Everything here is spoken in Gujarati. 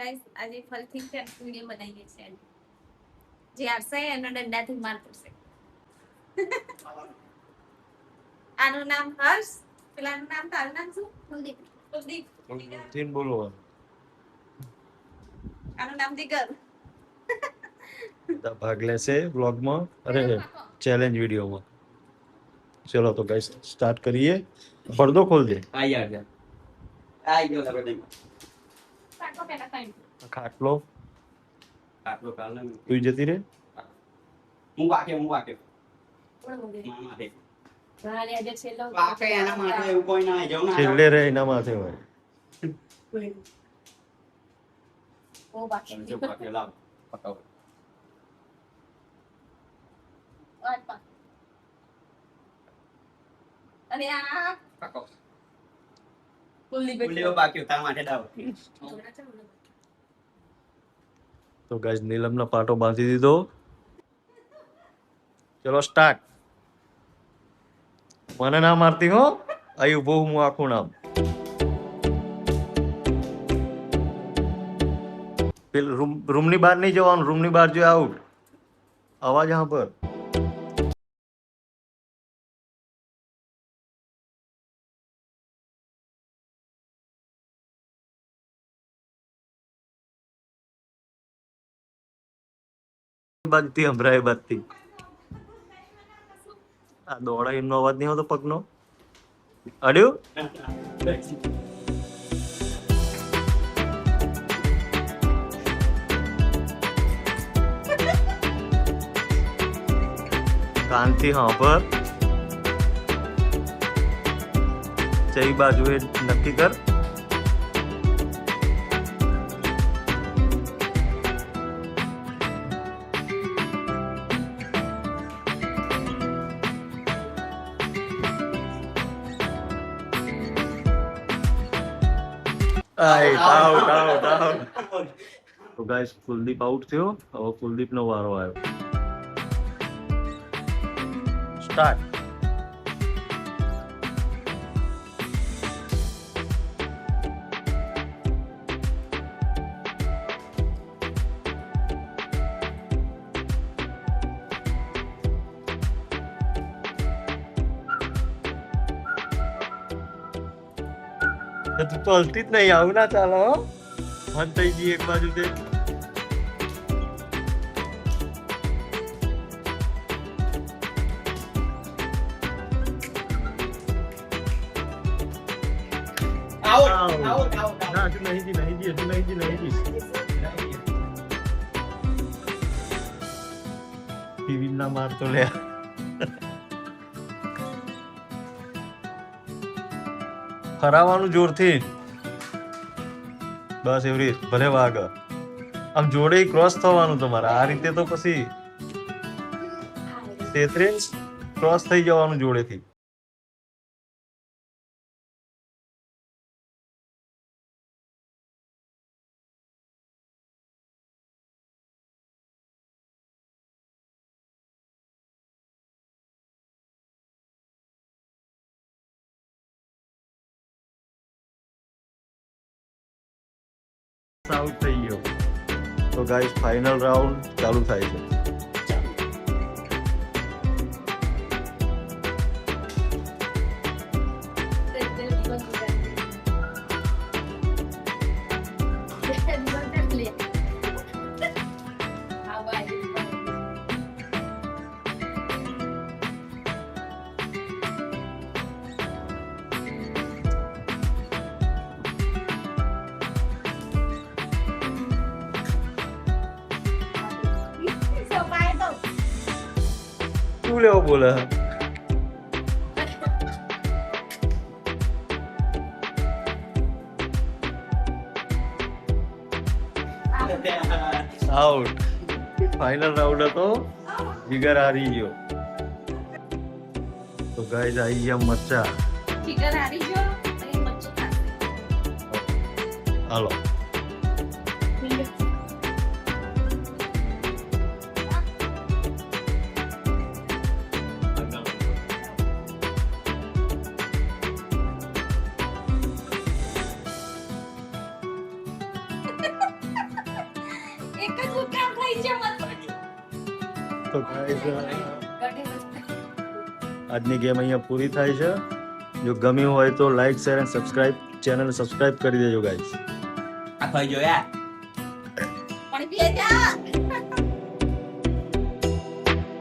ગાઈસ આજે ફરીથી ફ્રેન્ડ્સ વિડિયો બનાવીએ છીએ જે આવશે એનો દંડાથી માર પડશે આનું નામ હર્ષ પેલાનું નામ તારું નામ શું કુલદીપ तीन बोलो આનું નામ દિગર भाग लेसे व्लॉग में अरे चैलेंज वीडियो में चलो तो गाइस स्टार्ट करिए पर्दो खोल दे आई गयो लगे સાકો પેલા કાઈ खाटलो આટલો કાલ ને तू जती रे હું વાકે કોણ બોલે મામા દે રાલે આજે છેલ્લો વાકે એના માટે એવું કોઈ ના જવું ના छेल्ले रे इना माथे होय ઓ બાકી જો વાકે લાવ પકાવ અને આ પકાવ કુલદીપ ઉલ્લેઓ બાકી તા માટે દાવ तो गाइस नीलम ना पाटो बांधी दीधो चलो स्टार्ट મને ના મારતી હો અહીં ઉભો હું આખું નામ પેલ રૂમ ની બહાર નહીં જવાનું રૂમ ની બહાર જો આઉટ આવાજ यहाँ पर બાજથી સંભળાય બાજથી આ દોડા એમનો અવાજ નહીં આવતો પગનો અડ્યું કાનથી હા પર ચઈ બાજુ એ નક્કી કર આઉટ તો ગાઈસ કુલદીપ આઉટ થયો હવે કુલદીપ નો વારો આવ્યો સ્ટાર્ટ તું તો હલતી જ નહીં આવું ના ચાલો મન થઈ ગઈ એક બાજુ તે આઉટ ના હજુ નહીં જી ટીવી ના મારતો લે ફરાવાનું જોરથી બસ એવરી ભલે વાગ આમ જોડે ક્રોસ થવાનું તમારે આ રીતે તો પછી 33 ક્રોસ થઈ જવાનું જોડેથી આઉટ થઈ ગયો તો ગાઈસ ફાઇનલ રાઉન્ડ ચાલુ થાય છે શું લેવો બોલે આઉટ ફાઇનલ રાઉન્ડ હતો જીગર હારી ગયો તો ગાઈસ આવી ગયા મચ્ચા જીગર હારી ગયો અને મચ્છો ખાશે હાલો એક જ કામ થઈ છે મત તો guys, ગઢે વસ્તુ. આજની ગેમ અહીંયા પૂરી થાય છે. જો ગમ્યું હોય તો લાઈક શેર અને સબસ્ક્રાઇબ ચેનલ સબસ્ક્રાઇબ કરી દેજો ગાઈસ. આ ખાઈ જો યાર પણ બે જા